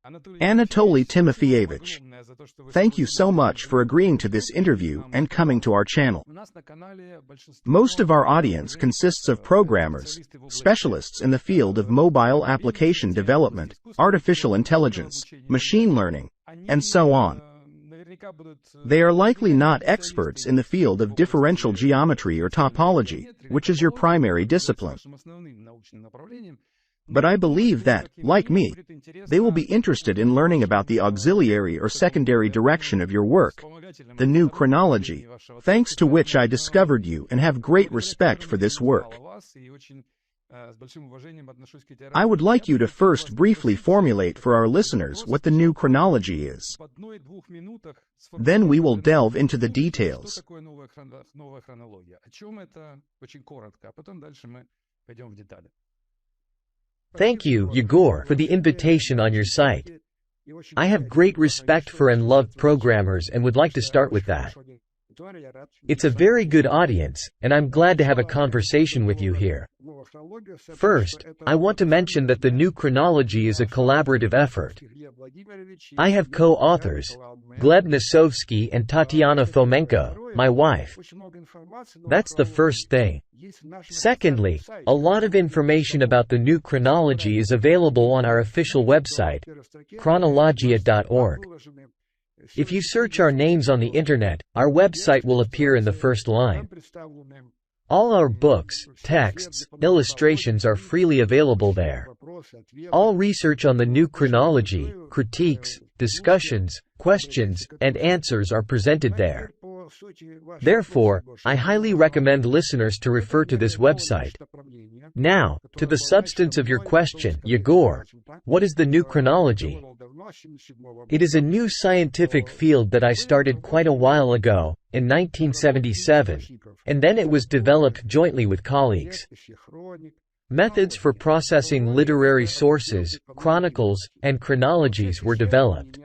Anatoly Timofeevich, thank you so much for agreeing to this interview and coming to our channel. Most of our audience consists of programmers, specialists in the field of mobile application development, artificial intelligence, machine learning, and so on. They are likely not experts in the field of differential geometry or topology, which is your primary discipline. But I believe that, like me, they will be interested in learning about the auxiliary or secondary direction of your work, the new chronology, thanks to which I discovered you and have great respect for this work. I would like you to first briefly formulate for our listeners what the new chronology is. Then we will delve into the details. Thank you, Yegor, for the invitation on your site. I have great respect for and love programmers and would like to start with that. It's a very good audience, and I'm glad to have a conversation with you here. First, I want to mention that the new chronology is a collaborative effort. I have co-authors, Gleb Nasovsky and Tatiana Fomenko, my wife. That's the first thing. Secondly, a lot of information about the new chronology is available on our official website, kronolojia.org. If you search our names on the internet, our website will appear in the first line. All our books, texts, illustrations are freely available there. All research on the new chronology, critiques, discussions, questions, and answers are presented there. Therefore, I highly recommend listeners to refer to this website. Now, to the substance of your question, Yegor, what is the new chronology? It is a new scientific field that I started quite a while ago, in 1977, and then it was developed jointly with colleagues. Methods for processing literary sources, chronicles, and chronologies were developed.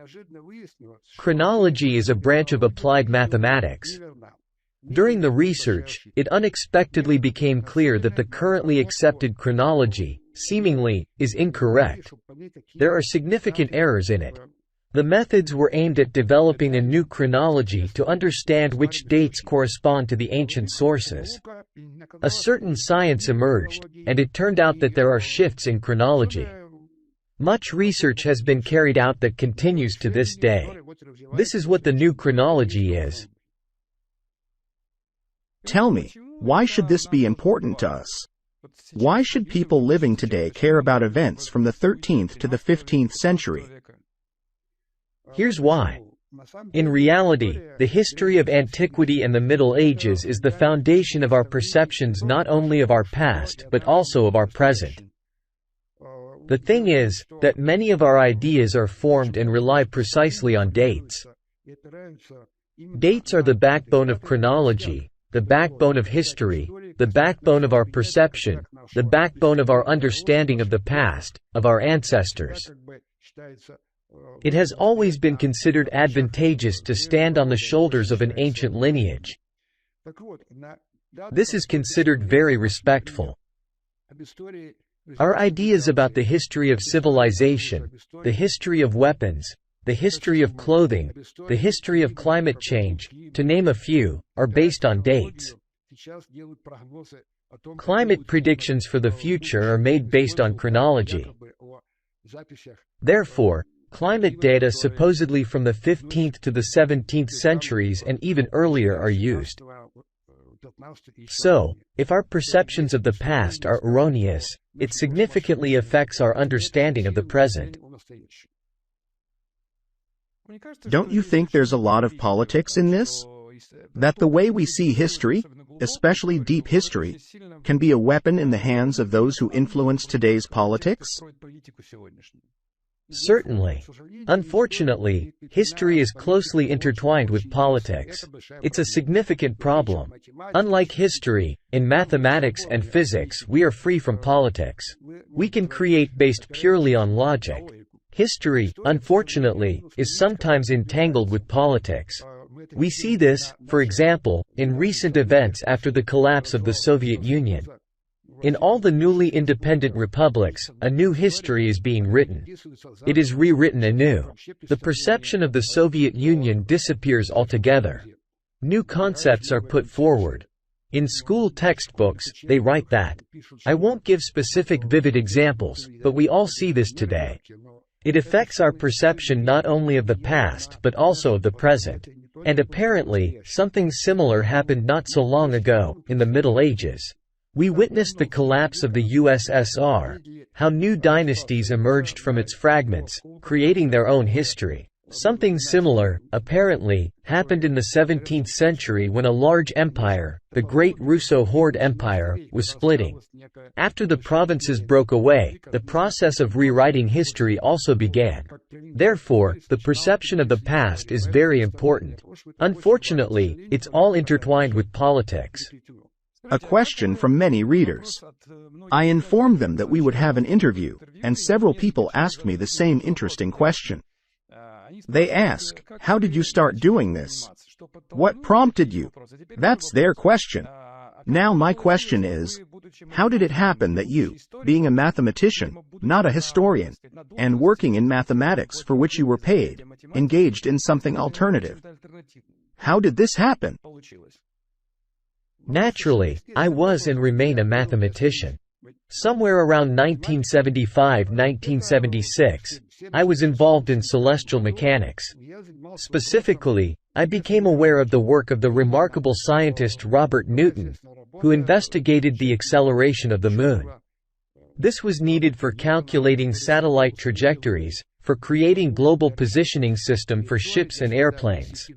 Chronology is a branch of applied mathematics. During the research, it unexpectedly became clear that the currently accepted chronology, seemingly, is incorrect. There are significant errors in it. The methods were aimed at developing a new chronology to understand which dates correspond to the ancient sources. A certain science emerged, and it turned out that there are shifts in chronology. Much research has been carried out that continues to this day. This is what the new chronology is. Tell me, why should this be important to us? Why should people living today care about events from the 13th to the 15th century? Here's why. In reality, the history of antiquity and the Middle Ages is the foundation of our perceptions not only of our past but also of our present. The thing is, that many of our ideas are formed and rely precisely on dates. Dates are the backbone of chronology, the backbone of history, the backbone of our perception, the backbone of our understanding of the past, of our ancestors. It has always been considered advantageous to stand on the shoulders of an ancient lineage. This is considered very respectful. Our ideas about the history of civilization, the history of weapons, the history of clothing, the history of climate change, to name a few, are based on dates. Climate predictions for the future are made based on chronology. Therefore, climate data supposedly from the 15th to the 17th centuries and even earlier are used. So, if our perceptions of the past are erroneous, it significantly affects our understanding of the present. Don't you think there's a lot of politics in this? That the way we see history, especially deep history, can be a weapon in the hands of those who influence today's politics? Certainly. Unfortunately, history is closely intertwined with politics. It's a significant problem. Unlike history, in mathematics and physics we are free from politics. We can create based purely on logic. History, unfortunately, is sometimes entangled with politics. We see this, for example, in recent events after the collapse of the Soviet Union. In all the newly independent republics, a new history is being written. It is rewritten anew. The perception of the Soviet Union disappears altogether. New concepts are put forward. In school textbooks, they write that. I won't give specific vivid examples, but we all see this today. It affects our perception not only of the past but also of the present. And apparently, something similar happened not so long ago, in the Middle Ages. We witnessed the collapse of the USSR, how new dynasties emerged from its fragments, creating their own history. Something similar, apparently, happened in the 17th century when a large empire, the Great Russo-Horde Empire, was splitting. After the provinces broke away, the process of rewriting history also began. Therefore, the perception of the past is very important. Unfortunately, it's all intertwined with politics. A question from many readers. I informed them that we would have an interview, and several people asked me the same interesting question. They ask, how did you start doing this? What prompted you? That's their question. Now my question is, how did it happen that you, being a mathematician, not a historian, and working in mathematics for which you were paid, engaged in something alternative? How did this happen? Naturally, I was and remain a mathematician. Somewhere around 1975–1976, I was involved in celestial mechanics. Specifically, I became aware of the work of the remarkable scientist Robert Newton, who investigated the acceleration of the Moon. This was needed for calculating satellite trajectories, for creating global positioning system for ships and airplanes.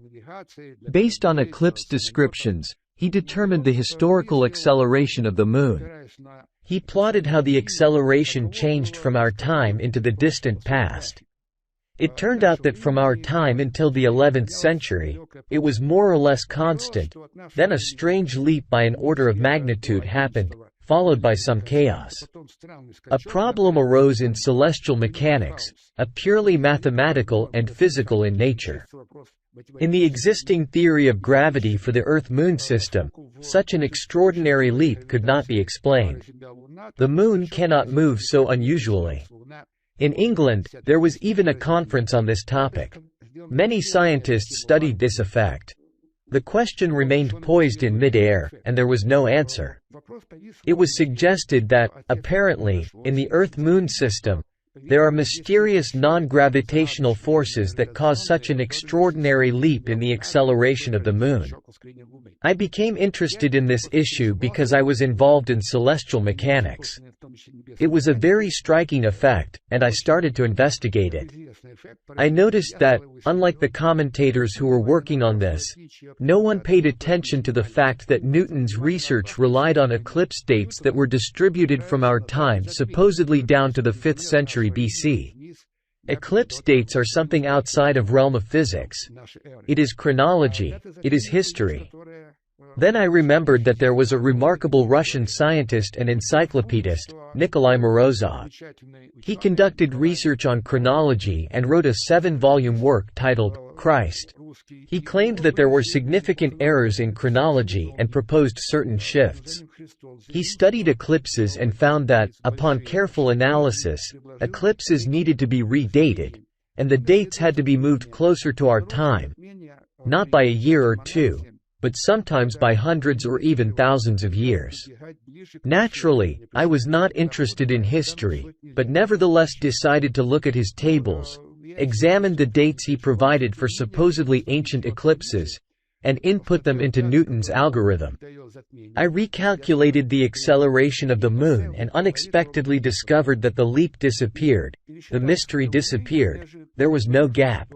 Based on eclipse descriptions, he determined the historical acceleration of the Moon. He plotted how the acceleration changed from our time into the distant past. It turned out that from our time until the 11th century, it was more or less constant. Then a strange leap by an order of magnitude happened, followed by some chaos. A problem arose in celestial mechanics, a purely mathematical and physical in nature. In the existing theory of gravity for the Earth-Moon system, such an extraordinary leap could not be explained. The Moon cannot move so unusually. In England, there was even a conference on this topic. Many scientists studied this effect. The question remained poised in mid-air, and there was no answer. It was suggested that, apparently, in the Earth-Moon system, there are mysterious non-gravitational forces that cause such an extraordinary leap in the acceleration of the Moon. I became interested in this issue because I was involved in celestial mechanics. It was a very striking effect, and I started to investigate it. I noticed that, unlike the commentators who were working on this, no one paid attention to the fact that Newton's research relied on eclipse dates that were distributed from our time supposedly down to the 5th century BC. Eclipse dates are something outside of realm of physics. It is chronology, it is history. Then I remembered that there was a remarkable Russian scientist and encyclopedist, Nikolai Morozov. He conducted research on chronology and wrote a 7-volume work titled, Christ. He claimed that there were significant errors in chronology and proposed certain shifts. He studied eclipses and found that, upon careful analysis, eclipses needed to be redated, and the dates had to be moved closer to our time, not by a year or two, but sometimes by hundreds or even thousands of years. Naturally, I was not interested in history, but nevertheless decided to look at his tables, examined the dates he provided for supposedly ancient eclipses, and input them into Newton's algorithm. I recalculated the acceleration of the Moon and unexpectedly discovered that the leap disappeared, the mystery disappeared, there was no gap.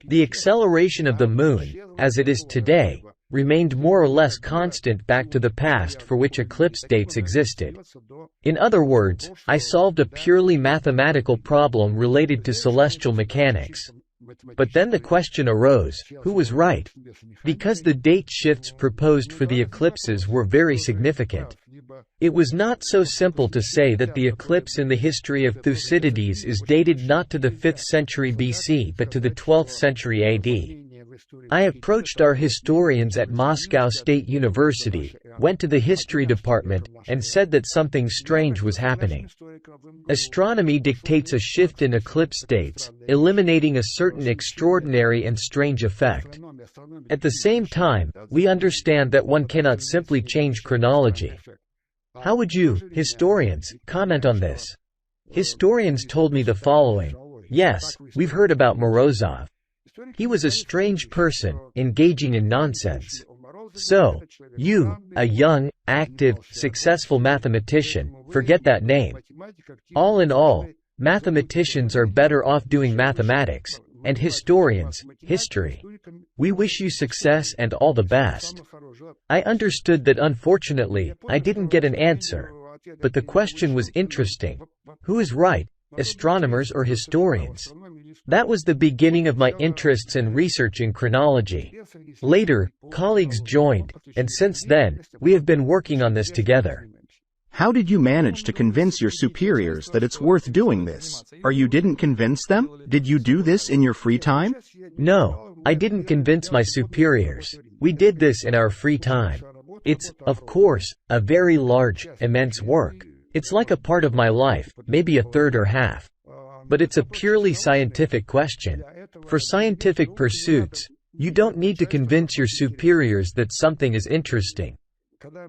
The acceleration of the Moon, as it is today, remained more or less constant back to the past for which eclipse dates existed. In other words, I solved a purely mathematical problem related to celestial mechanics. But then the question arose, who was right? Because the date shifts proposed for the eclipses were very significant. It was not so simple to say that the eclipse in the history of Thucydides is dated not to the 5th century BC but to the 12th century AD. I approached our historians at Moscow State University, went to the history department, and said that something strange was happening. Astronomy dictates a shift in eclipse dates, eliminating a certain extraordinary and strange effect. At the same time, we understand that one cannot simply change chronology. How would you, historians, comment on this? Historians told me the following. Yes, we've heard about Morozov. He was a strange person, engaging in nonsense. So, you, a young, active, successful mathematician, forget that name. All in all, mathematicians are better off doing mathematics, and historians, history. We wish you success and all the best. I understood that unfortunately, I didn't get an answer. But the question was interesting. Who is right, astronomers or historians? That was the beginning of my interests and research in chronology. Later, colleagues joined, and since then, we have been working on this together. How did you manage to convince your superiors that it's worth doing this? Or you didn't convince them? Did you do this in your free time? No, I didn't convince my superiors. We did this in our free time. It's, of course, a very large, immense work. It's like a part of my life, maybe a third or half. But it's a purely scientific question. For scientific pursuits, you don't need to convince your superiors that something is interesting.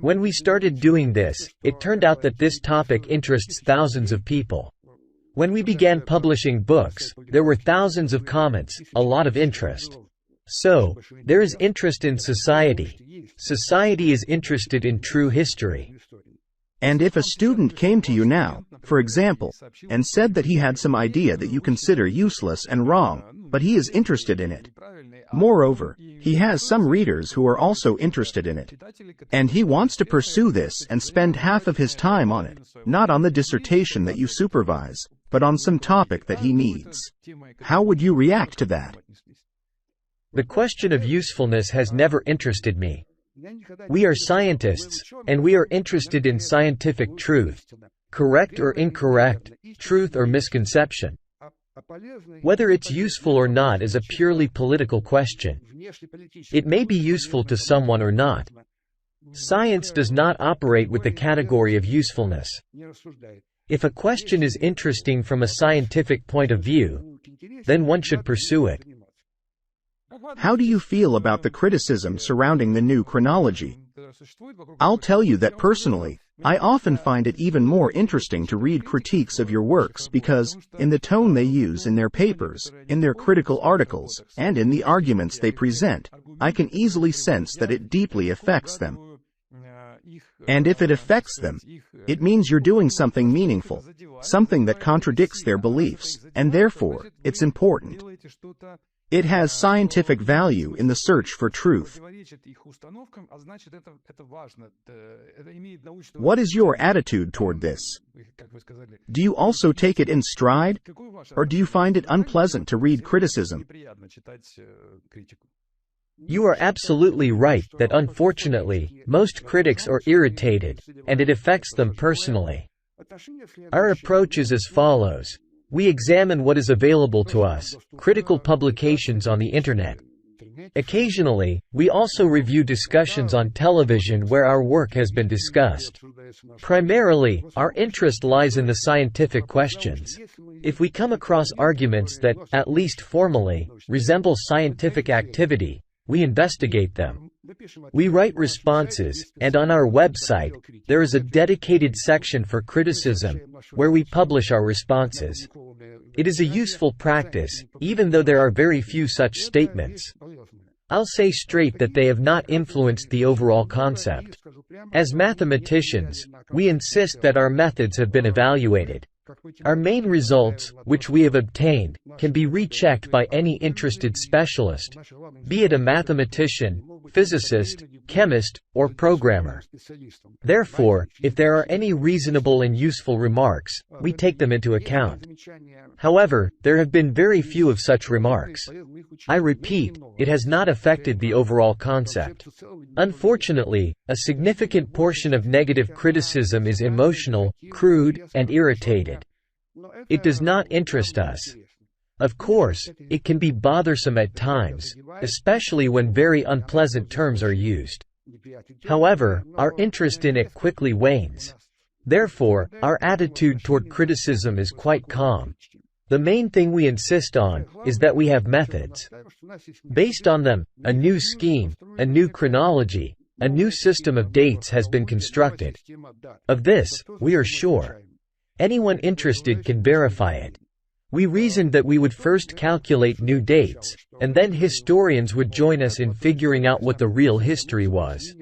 When we started doing this, it turned out that this topic interests thousands of people. When we began publishing books, there were thousands of comments, a lot of interest. So, there is interest in society. Society is interested in true history. And if a student came to you now, for example, and said that he had some idea that you consider useless and wrong, but he is interested in it. Moreover, he has some readers who are also interested in it. And he wants to pursue this and spend half of his time on it, not on the dissertation that you supervise, but on some topic that he needs. How would you react to that? The question of usefulness has never interested me. We are scientists, and we are interested in scientific truth. Correct or incorrect, truth or misconception. Whether it's useful or not is a purely political question. It may be useful to someone or not. Science does not operate with the category of usefulness. If a question is interesting from a scientific point of view, then one should pursue it. How do you feel about the criticism surrounding the new chronology? I'll tell you that personally, I often find it even more interesting to read critiques of your works because, in the tone they use in their papers, in their critical articles, and in the arguments they present, I can easily sense that it deeply affects them. And if it affects them, it means you're doing something meaningful, something that contradicts their beliefs, and therefore, it's important. It has scientific value in the search for truth. What is your attitude toward this? Do you also take it in stride? Or do you find it unpleasant to read criticism? You are absolutely right that unfortunately, most critics are irritated, and it affects them personally. Our approach is as follows. We examine what is available to us, critical publications on the Internet. Occasionally, we also review discussions on television where our work has been discussed. Primarily, our interest lies in the scientific questions. If we come across arguments that, at least formally, resemble scientific activity, we investigate them. We write responses, and on our website, there is a dedicated section for criticism, where we publish our responses. It is a useful practice, even though there are very few such statements. I'll say straight that they have not influenced the overall concept. As mathematicians, we insist that our methods have been evaluated. Our main results, which we have obtained, can be rechecked by any interested specialist, be it a mathematician, physicist, chemist, or programmer. Therefore, if there are any reasonable and useful remarks, we take them into account. However, there have been very few of such remarks. I repeat, it has not affected the overall concept. Unfortunately, a significant portion of negative criticism is emotional, crude, and irritated. It does not interest us. Of course, it can be bothersome at times, especially when very unpleasant terms are used. However, our interest in it quickly wanes. Therefore, our attitude toward criticism is quite calm. The main thing we insist on is that we have methods. Based on them, a new scheme, a new chronology, a new system of dates has been constructed. Of this, we are sure. Anyone interested can verify it. We reasoned that we would first calculate new dates, and then historians would join us in figuring out what the real history was.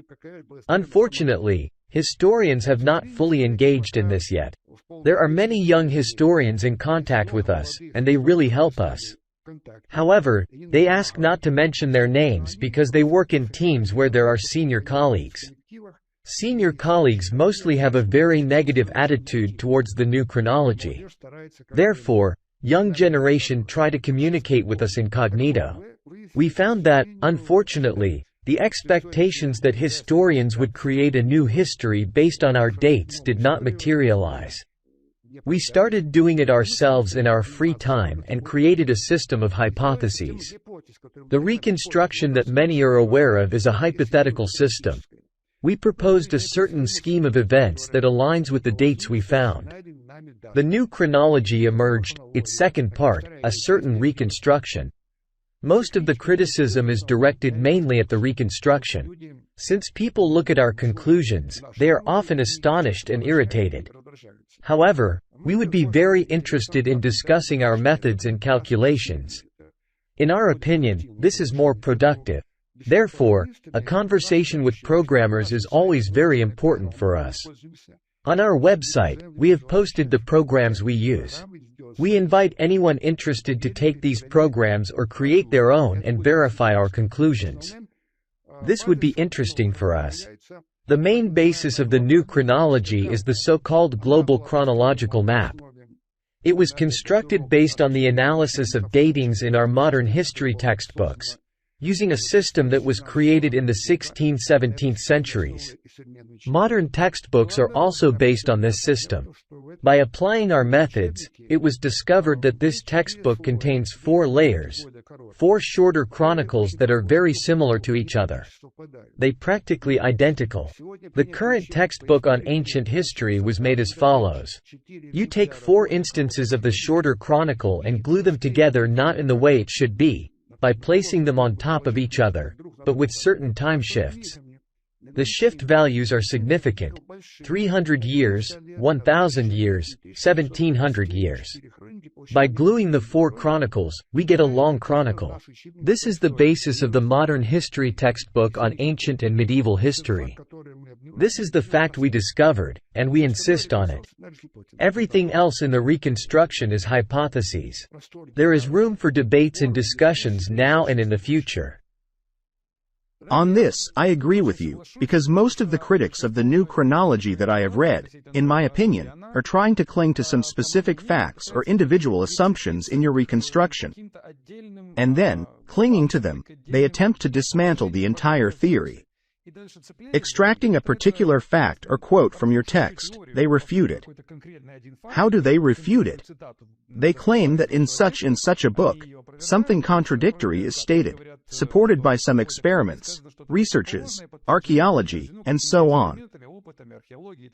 Unfortunately, historians have not fully engaged in this yet. There are many young historians in contact with us, and they really help us. However, they ask not to mention their names because they work in teams where there are senior colleagues. Senior colleagues mostly have a very negative attitude towards the new chronology. Therefore, young generation try to communicate with us incognito. We found that, unfortunately, the expectations that historians would create a new history based on our dates did not materialize. We started doing it ourselves in our free time and created a system of hypotheses. The reconstruction that many are aware of is a hypothetical system. We proposed a certain scheme of events that aligns with the dates we found. The new chronology emerged, its second part, a certain reconstruction. Most of the criticism is directed mainly at the reconstruction. Since people look at our conclusions, they are often astonished and irritated. However, we would be very interested in discussing our methods and calculations. In our opinion, this is more productive. Therefore, a conversation with programmers is always very important for us. On our website, we have posted the programs we use. We invite anyone interested to take these programs or create their own and verify our conclusions. This would be interesting for us. The main basis of the new chronology is the so-called global chronological map. It was constructed based on the analysis of datings in our modern history textbooks, using a system that was created in the 16th–17th centuries. Modern textbooks are also based on this system. By applying our methods, it was discovered that this textbook contains 4 layers, 4 shorter chronicles that are very similar to each other. They practically identical. The current textbook on ancient history was made as follows. You take 4 instances of the shorter chronicle and glue them together not in the way it should be, by placing them on top of each other, but with certain time shifts. The shift values are significant: 300 years, 1000 years, 1700 years. By gluing the 4 chronicles, we get a long chronicle. This is the basis of the modern history textbook on ancient and medieval history. This is the fact we discovered, and we insist on it. Everything else in the reconstruction is hypotheses. There is room for debates and discussions now and in the future. On this, I agree with you, because most of the critics of the new chronology that I have read, in my opinion, are trying to cling to some specific facts or individual assumptions in your reconstruction. And then, clinging to them, they attempt to dismantle the entire theory. Extracting a particular fact or quote from your text, they refute it. How do they refute it? They claim that in such a book, something contradictory is stated, supported by some experiments, researches, archaeology, and so on.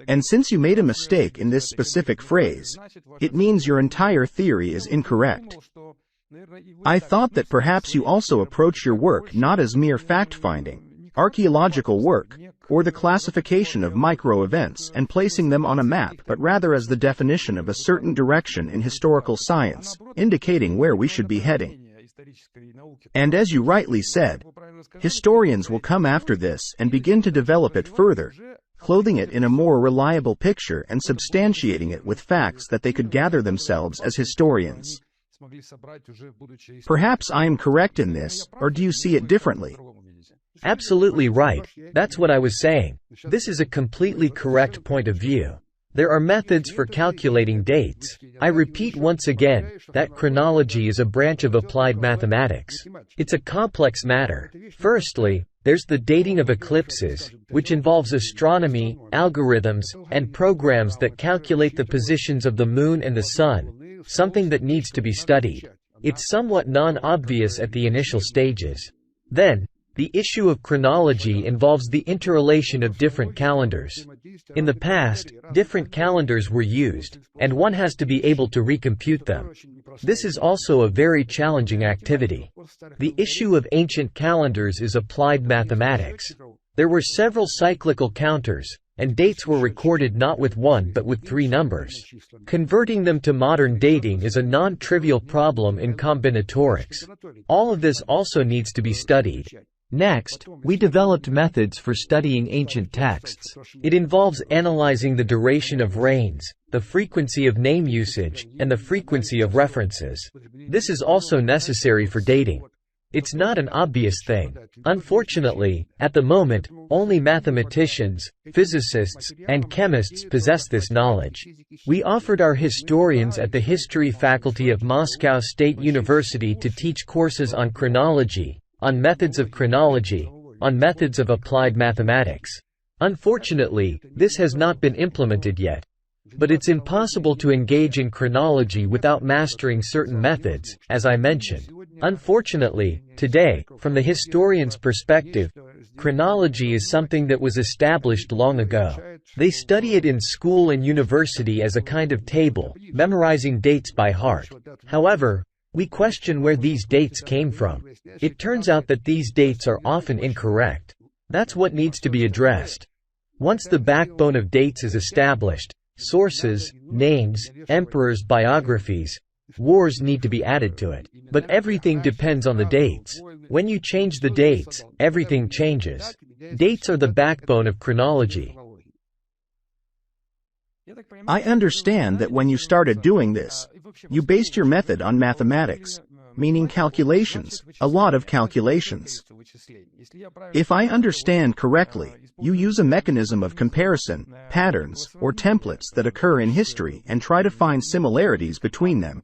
And since you made a mistake in this specific phrase, it means your entire theory is incorrect. I thought that perhaps you also approach your work not as mere fact-finding, archaeological work, or the classification of micro-events and placing them on a map, but rather as the definition of a certain direction in historical science, indicating where we should be heading. And as you rightly said, historians will come after this and begin to develop it further, clothing it in a more reliable picture and substantiating it with facts that they could gather themselves as historians. Perhaps I am correct in this, or do you see it differently? Absolutely right. That's what I was saying. This is a completely correct point of view. There are methods for calculating dates. I repeat once again, that chronology is a branch of applied mathematics. It's a complex matter. Firstly, there's the dating of eclipses, which involves astronomy, algorithms, and programs that calculate the positions of the moon and the sun, something that needs to be studied. It's somewhat non-obvious at the initial stages. Then, the issue of chronology involves the interrelation of different calendars. In the past, different calendars were used, and one has to be able to recompute them. This is also a very challenging activity. The issue of ancient calendars is applied mathematics. There were several cyclical counters, and dates were recorded not with one but with 3 numbers. Converting them to modern dating is a non-trivial problem in combinatorics. All of this also needs to be studied. Next, we developed methods for studying ancient texts. It involves analyzing the duration of reigns, the frequency of name usage, and the frequency of references. This is also necessary for dating. It's not an obvious thing. Unfortunately, at the moment, only mathematicians, physicists, and chemists possess this knowledge. We offered our historians at the History faculty of Moscow State University to teach courses on chronology, on methods of chronology, on methods of applied mathematics. Unfortunately, this has not been implemented yet. But it's impossible to engage in chronology without mastering certain methods, as I mentioned. Unfortunately, today, from the historian's perspective, chronology is something that was established long ago. They study it in school and university as a kind of table, memorizing dates by heart. However, we question where these dates came from. It turns out that these dates are often incorrect. That's what needs to be addressed. Once the backbone of dates is established, sources, names, emperors' biographies, wars need to be added to it. But everything depends on the dates. When you change the dates, everything changes. Dates are the backbone of chronology. I understand that when you started doing this, you based your method on mathematics, meaning calculations, a lot of calculations. If I understand correctly, you use a mechanism of comparison, patterns, or templates that occur in history and try to find similarities between them.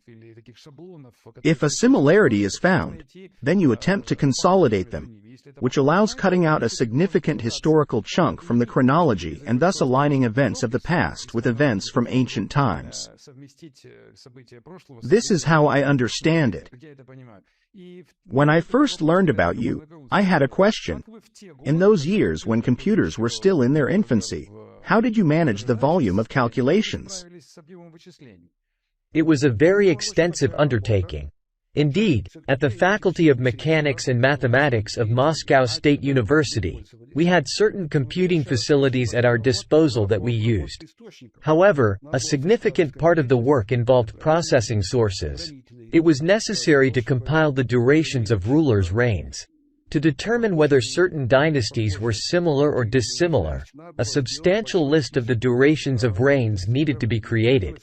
If a similarity is found, then you attempt to consolidate them, which allows cutting out a significant historical chunk from the chronology and thus aligning events of the past with events from ancient times. This is how I understand it. When I first learned about you, I had a question. In those years when computers were still in their infancy, how did you manage the volume of calculations? It was a very extensive undertaking. Indeed, at the Faculty of Mechanics and Mathematics of Moscow State University, we had certain computing facilities at our disposal that we used. However, a significant part of the work involved processing sources. It was necessary to compile the durations of rulers' reigns. To determine whether certain dynasties were similar or dissimilar, a substantial list of the durations of reigns needed to be created.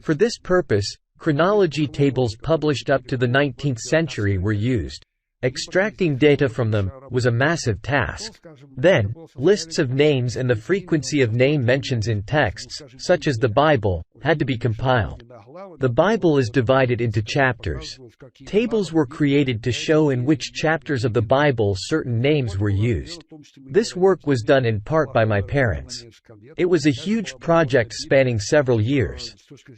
For this purpose, chronology tables published up to the 19th century were used. Extracting data from them was a massive task. Then, lists of names and the frequency of name mentions in texts, such as the Bible, had to be compiled. The Bible is divided into chapters. Tables were created to show in which chapters of the Bible certain names were used. This work was done in part by my parents. It was a huge project spanning several years.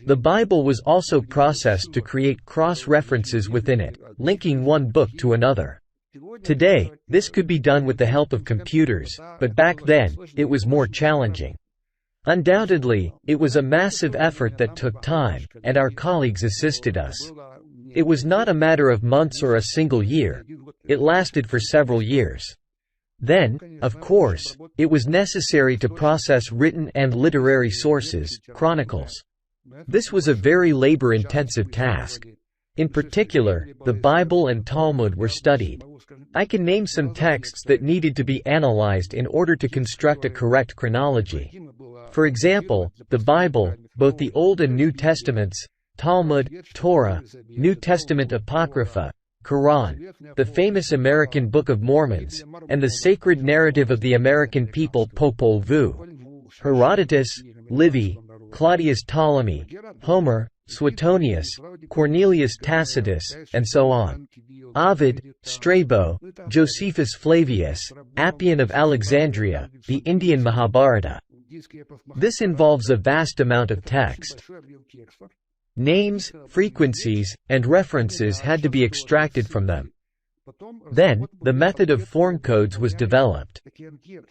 The Bible was also processed to create cross-references within it, linking one book to another. Today, this could be done with the help of computers, but back then, it was more challenging. Undoubtedly, it was a massive effort that took time, and our colleagues assisted us. It was not a matter of months or a single year. It lasted for several years. Then, of course, it was necessary to process written and literary sources, chronicles. This was a very labor-intensive task. In particular, the Bible and Talmud were studied. I can name some texts that needed to be analyzed in order to construct a correct chronology. For example, the Bible, both the Old and New Testaments, Talmud, Torah, New Testament Apocrypha, Quran, the famous American Book of Mormons, and the sacred narrative of the American people Popol Vuh, Herodotus, Livy, Claudius Ptolemy, Homer, Suetonius, Cornelius Tacitus, and so on. Ovid, Strabo, Josephus Flavius, Appian of Alexandria, the Indian Mahabharata. This involves a vast amount of text. Names, frequencies, and references had to be extracted from them. Then, the method of form codes was developed.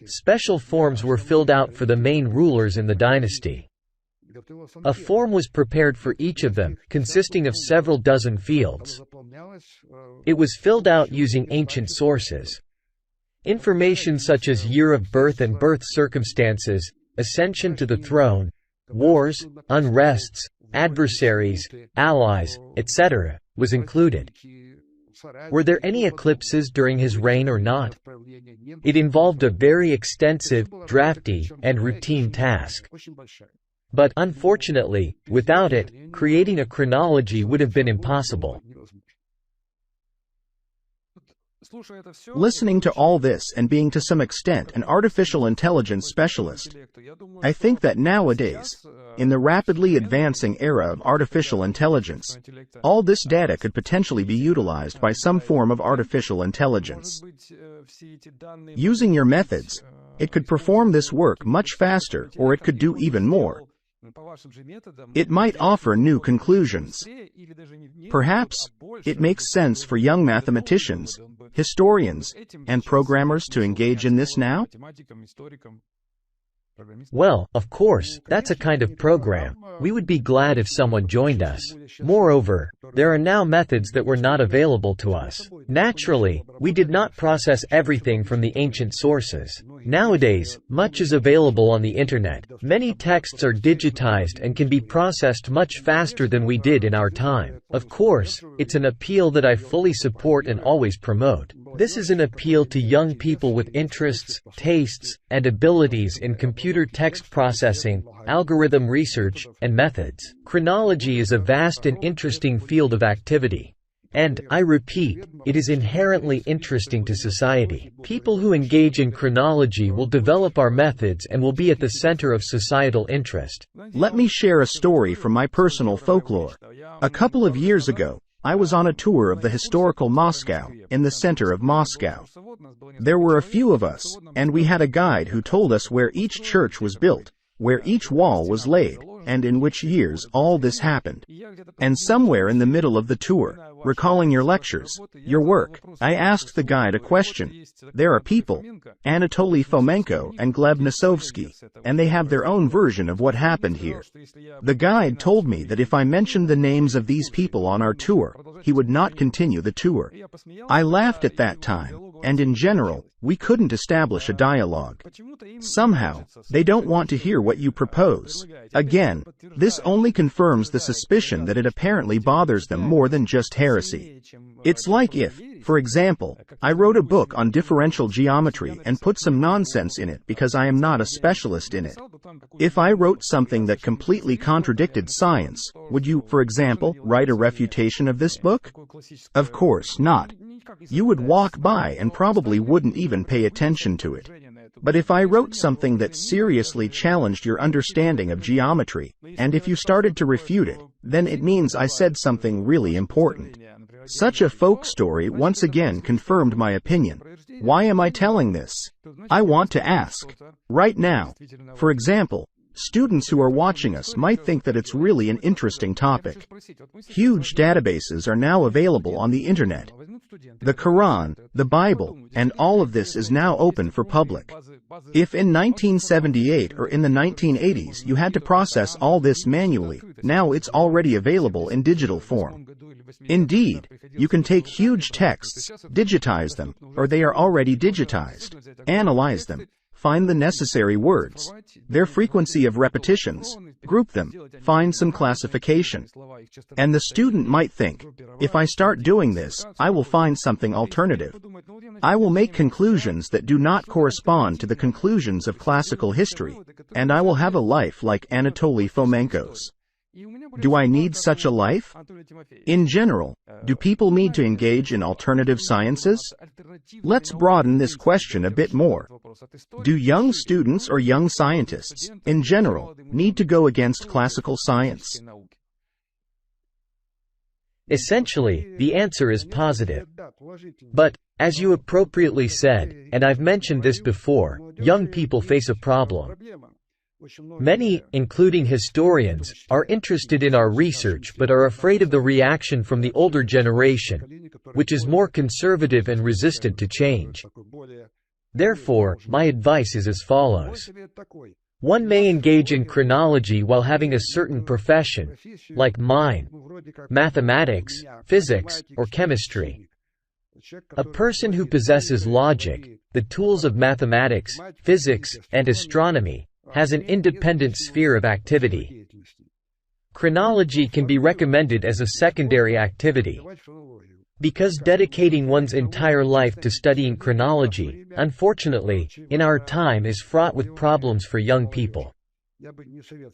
Special forms were filled out for the main rulers in the dynasty. A form was prepared for each of them, consisting of several dozen fields. It was filled out using ancient sources. Information such as year of birth and birth circumstances, ascension to the throne, wars, unrests, adversaries, allies, etc., was included. Were there any eclipses during his reign or not? It involved a very extensive, drafty, and routine task. But, unfortunately, without it, creating a chronology would have been impossible. Listening to all this and being to some extent an artificial intelligence specialist, I think that nowadays, in the rapidly advancing era of artificial intelligence, all this data could potentially be utilized by some form of artificial intelligence. Using your methods, it could perform this work much faster, or it could do even more. It might offer new conclusions. Perhaps, it makes sense for young mathematicians, historians, and programmers to engage in this now? Well, of course, that's a kind of program. We would be glad if someone joined us. Moreover, there are now methods that were not available to us. Naturally, we did not process everything from the ancient sources. Nowadays, much is available on the internet. Many texts are digitized and can be processed much faster than we did in our time. Of course, it's an appeal that I fully support and always promote. This is an appeal to young people with interests, tastes, and abilities in computer text processing, algorithm research, and methods. Chronology is a vast and interesting field of activity. And, I repeat, it is inherently interesting to society. People who engage in chronology will develop our methods and will be at the center of societal interest. Let me share a story from my personal folklore. A couple of years ago, I was on a tour of the historical Moscow, in the center of Moscow. There were a few of us, and we had a guide who told us where each church was built, where each wall was laid, and in which years all this happened. And somewhere in the middle of the tour, recalling your lectures, your work, I asked the guide a question. There are people, Anatoly Fomenko and Gleb Nosovsky, and they have their own version of what happened here. The guide told me that if I mentioned the names of these people on our tour, he would not continue the tour. I laughed at that time, and in general, we couldn't establish a dialogue. Somehow, they don't want to hear what you propose. Again, this only confirms the suspicion that it apparently bothers them more than just heresy. It's like if, for example, I wrote a book on differential geometry and put some nonsense in it because I am not a specialist in it. If I wrote something that completely contradicted science, would you, for example, write a refutation of this book? Of course not. You would walk by and probably wouldn't even pay attention to it. But if I wrote something that seriously challenged your understanding of geometry, and if you started to refute it, then it means I said something really important. Such a folk story once again confirmed my opinion. Why am I telling this? I want to ask. Right now, for example, students who are watching us might think that it's really an interesting topic. Huge databases are now available on the internet. The Quran, the Bible, and all of this is now open for public. If in 1978 or in the 1980s you had to process all this manually, now it's already available in digital form. Indeed, you can take huge texts, digitize them, or they are already digitized, analyze them, find the necessary words, their frequency of repetitions, group them, find some classification. And the student might think, if I start doing this, I will find something alternative. I will make conclusions that do not correspond to the conclusions of classical history, and I will have a life like Anatoly Fomenko's. Do I need such a life? In general, do people need to engage in alternative sciences? Let's broaden this question a bit more. Do young students or young scientists, in general, need to go against classical science? Essentially, the answer is positive. But, as you appropriately said, and I've mentioned this before, young people face a problem. Many, including historians, are interested in our research but are afraid of the reaction from the older generation, which is more conservative and resistant to change. Therefore, my advice is as follows. One may engage in chronology while having a certain profession, like mine, mathematics, physics, or chemistry. A person who possesses logic, the tools of mathematics, physics, and astronomy, has an independent sphere of activity. Chronology can be recommended as a secondary activity. Because dedicating one's entire life to studying chronology, unfortunately, in our time is fraught with problems for young people.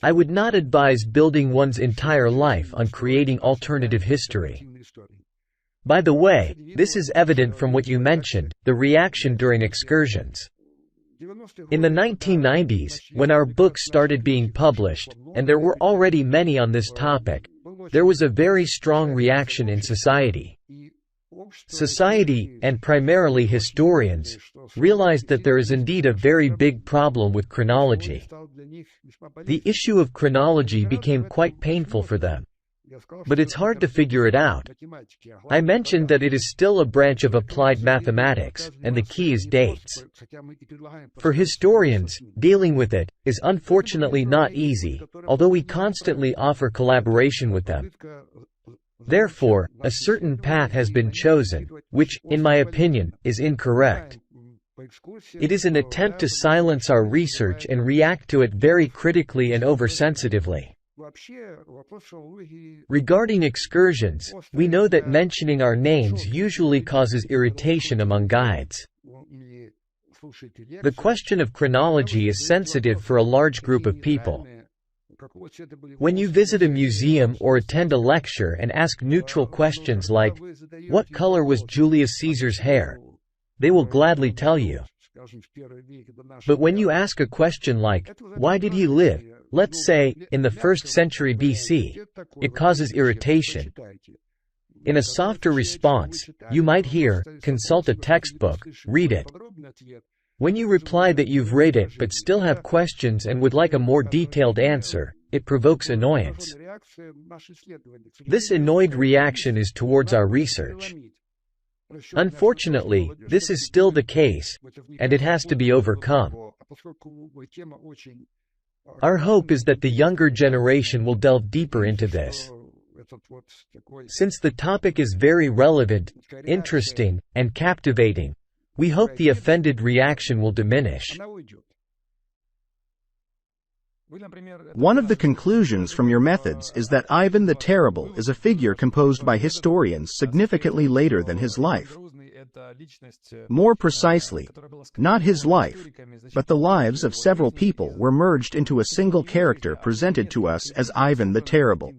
I would not advise building one's entire life on creating alternative history. By the way, this is evident from what you mentioned, the reaction during excursions. In the 1990s, when our book started being published, and there were already many on this topic, there was a very strong reaction in society. Society, and primarily historians, realized that there is indeed a very big problem with chronology. The issue of chronology became quite painful for them. But it's hard to figure it out. I mentioned that it is still a branch of applied mathematics, and the key is dates. For historians, dealing with it is unfortunately not easy, although we constantly offer collaboration with them. Therefore, a certain path has been chosen, which, in my opinion, is incorrect. It is an attempt to silence our research and react to it very critically and oversensitively. Regarding excursions, we know that mentioning our names usually causes irritation among guides. The question of chronology is sensitive for a large group of people. When you visit a museum or attend a lecture and ask neutral questions like, "What color was Julius Caesar's hair?" they will gladly tell you. But when you ask a question like, "Why did he live, let's say, in the 1st century BC?" it causes irritation. In a softer response, you might hear, "Consult a textbook, read it." When you reply that you've read it but still have questions and would like a more detailed answer, it provokes annoyance. This annoyed reaction is towards our research. Unfortunately, this is still the case, and it has to be overcome. Our hope is that the younger generation will delve deeper into this. Since the topic is very relevant, interesting, and captivating, we hope the offended reaction will diminish. One of the conclusions from your methods is that Ivan the Terrible is a figure composed by historians significantly later than his life. More precisely, not his life, but the lives of several people were merged into a single character presented to us as Ivan the Terrible.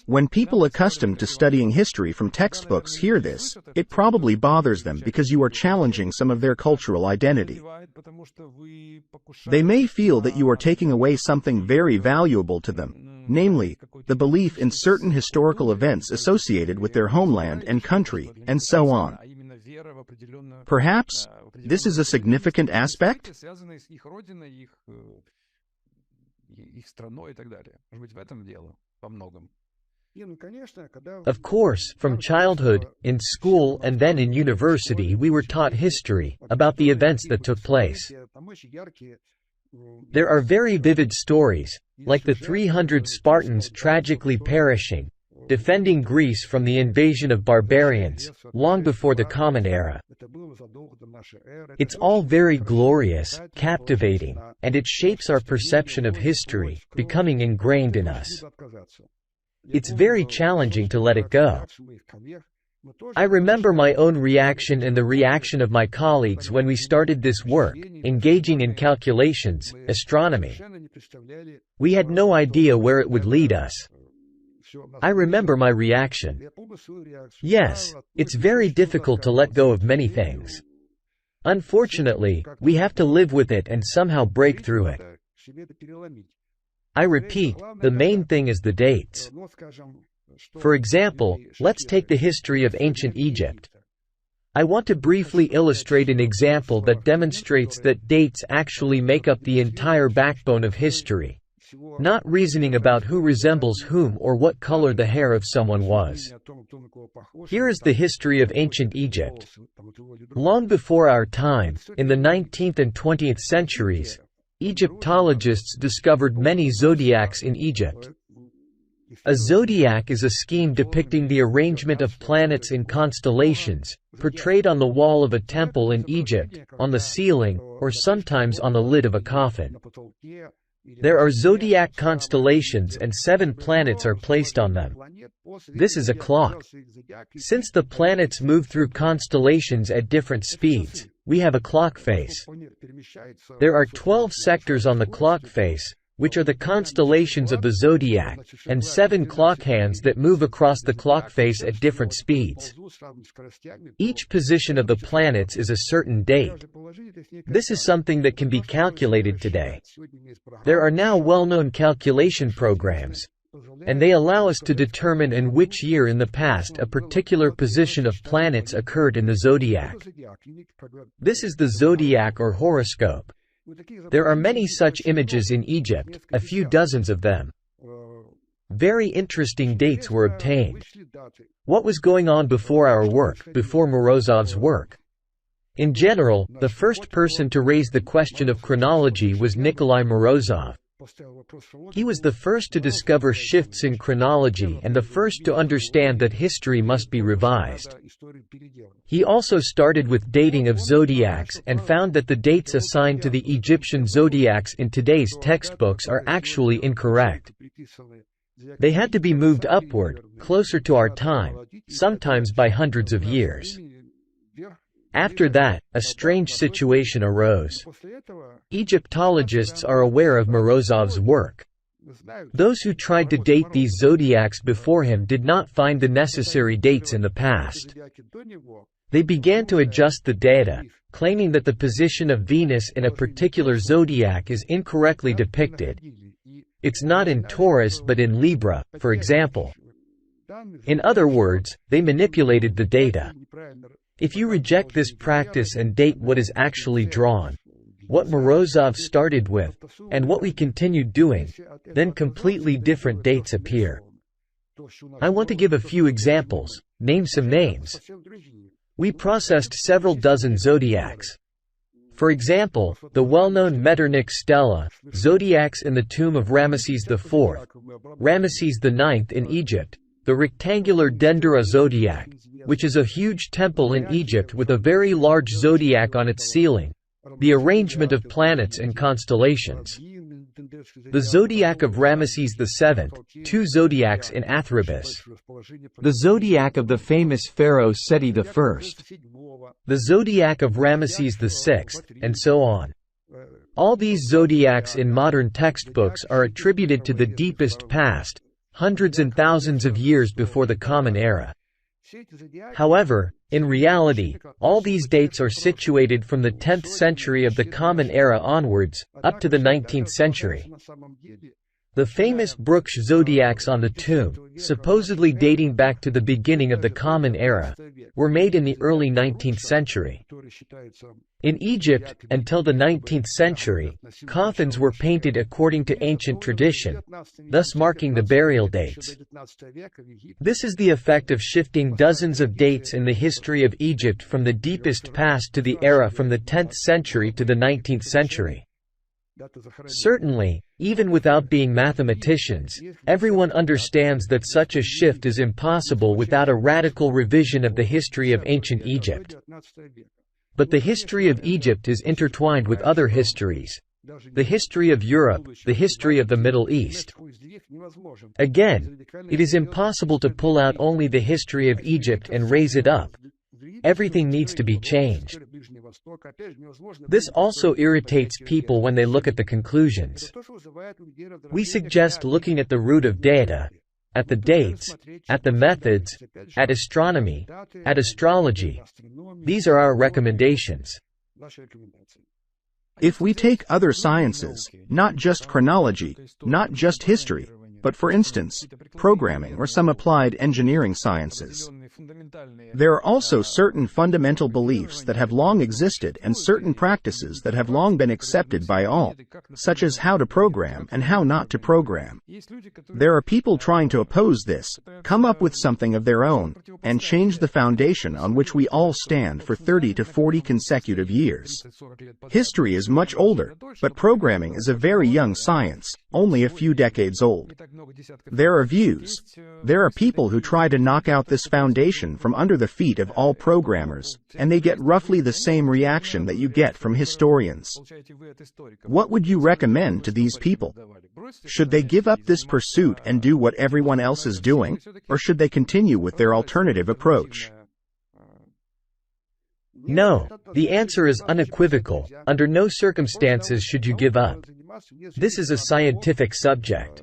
When people accustomed to studying history from textbooks hear this, it probably bothers them because you are challenging some of their cultural identity. They may feel that you are taking away something very valuable to them, namely, the belief in certain historical events associated with their homeland and country, and so on. Perhaps, this is a significant aspect? Of course, from childhood, in school and then in university we were taught history, about the events that took place. There are very vivid stories, like the 300 Spartans tragically perishing, defending Greece from the invasion of barbarians, long before the Common Era. It's all very glorious, captivating, and it shapes our perception of history, becoming ingrained in us. It's very challenging to let it go. I remember my own reaction and the reaction of my colleagues when we started this work, engaging in calculations, astronomy. We had no idea where it would lead us. I remember my reaction. Yes, it's very difficult to let go of many things. Unfortunately, we have to live with it and somehow break through it. I repeat, the main thing is the dates. For example, let's take the history of ancient Egypt. I want to briefly illustrate an example that demonstrates that dates actually make up the entire backbone of history, not reasoning about who resembles whom or what color the hair of someone was. Here is the history of ancient Egypt. Long before our time, in the 19th and 20th centuries, Egyptologists discovered many zodiacs in Egypt. A zodiac is a scheme depicting the arrangement of planets in constellations, portrayed on the wall of a temple in Egypt, on the ceiling, or sometimes on the lid of a coffin. There are zodiac constellations and 7 planets are placed on them. This is a clock. Since the planets move through constellations at different speeds, we have a clock face. There are 12 sectors on the clock face, which are the constellations of the zodiac, and 7 clock hands that move across the clock face at different speeds. Each position of the planets is a certain date. This is something that can be calculated today. There are now well-known calculation programs, and they allow us to determine in which year in the past a particular position of planets occurred in the zodiac. This is the zodiac or horoscope. There are many such images in Egypt, a few dozens of them. Very interesting dates were obtained. What was going on before our work, before Morozov's work? In general, the first person to raise the question of chronology was Nikolai Morozov. He was the first to discover shifts in chronology and the first to understand that history must be revised. He also started with dating of zodiacs and found that the dates assigned to the Egyptian zodiacs in today's textbooks are actually incorrect. They had to be moved upward, closer to our time, sometimes by hundreds of years. After that, a strange situation arose. Egyptologists are aware of Morozov's work. Those who tried to date these zodiacs before him did not find the necessary dates in the past. They began to adjust the data, claiming that the position of Venus in a particular zodiac is incorrectly depicted. It's not in Taurus but in Libra, for example. In other words, they manipulated the data. If you reject this practice and date what is actually drawn, what Morozov started with, and what we continued doing, then completely different dates appear. I want to give a few examples, name some names. We processed several dozen zodiacs. For example, the well-known Metternich stela, zodiacs in the tomb of Ramesses IV, Ramesses IX in Egypt, the rectangular Dendera zodiac, which is a huge temple in Egypt with a very large zodiac on its ceiling, the arrangement of planets and constellations. The zodiac of Ramesses VII, 2 zodiacs in Athribis. The zodiac of the famous pharaoh Seti I. The zodiac of Ramesses VI, and so on. All these zodiacs in modern textbooks are attributed to the deepest past, hundreds and thousands of years before the Common Era. However, in reality, all these dates are situated from the 10th century of the Common Era onwards, up to the 19th century. The famous Brooks zodiacs on the tomb, supposedly dating back to the beginning of the Common Era, were made in the early 19th century. In Egypt, until the 19th century, coffins were painted according to ancient tradition, thus marking the burial dates. This is the effect of shifting dozens of dates in the history of Egypt from the deepest past to the era from the 10th century to the 19th century. Certainly, even without being mathematicians, everyone understands that such a shift is impossible without a radical revision of the history of ancient Egypt. But the history of Egypt is intertwined with other histories. The history of Europe, the history of the Middle East. Again, it is impossible to pull out only the history of Egypt and raise it up. Everything needs to be changed. This also irritates people when they look at the conclusions. We suggest looking at the root of data, at the dates, at the methods, at astronomy, at astrology. These are our recommendations. If we take other sciences, not just chronology, not just history, but for instance, programming or some applied engineering sciences, There are also certain fundamental beliefs that have long existed and certain practices that have long been accepted by all, such as how to program and how not to program. There are people trying to oppose this, come up with something of their own, and change the foundation on which we all stand for 30 to 40 consecutive years. History is much older, but programming is a very young science, only a few decades old. There are views. There are people who try to knock out this foundation from under the feet of all programmers, and they get roughly the same reaction that you get from historians. What would you recommend to these people? Should they give up this pursuit and do what everyone else is doing, or should they continue with their alternative approach? No, the answer is unequivocal. Under no circumstances should you give up. This is a scientific subject.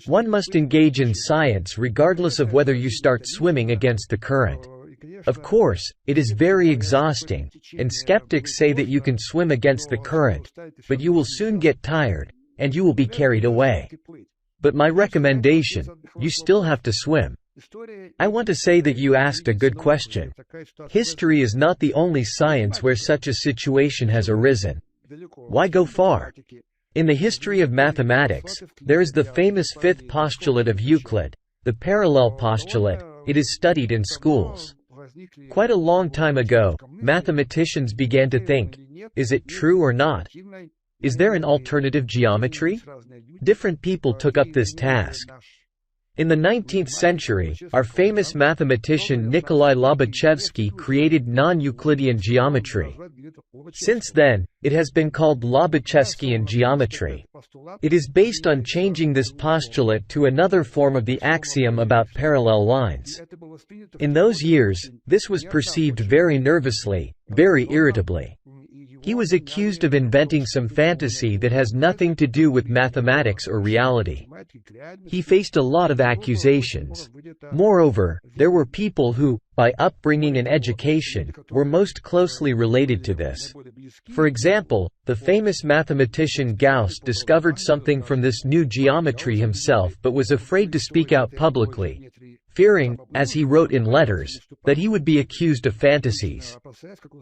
One must engage in science regardless of whether you start swimming against the current. Of course, it is very exhausting, and skeptics say that you can swim against the current, but you will soon get tired, and you will be carried away. But my recommendation, you still have to swim. I want to say that you asked a good question. History is not the only science where such a situation has arisen. Why go far? In the history of mathematics, there is the famous fifth postulate of Euclid, the parallel postulate. It is studied in schools. Quite a long time ago, mathematicians began to think, is it true or not? Is there an alternative geometry? Different people took up this task. In the 19th century, our famous mathematician Nikolai Lobachevsky created non-Euclidean geometry. Since then, it has been called Lobachevskian geometry. It is based on changing this postulate to another form of the axiom about parallel lines. In those years, this was perceived very nervously, very irritably. He was accused of inventing some fantasy that has nothing to do with mathematics or reality. He faced a lot of accusations. Moreover, there were people who, by upbringing and education, were most closely related to this. For example, the famous mathematician Gauss discovered something from this new geometry himself but was afraid to speak out publicly, fearing, as he wrote in letters, that he would be accused of fantasies.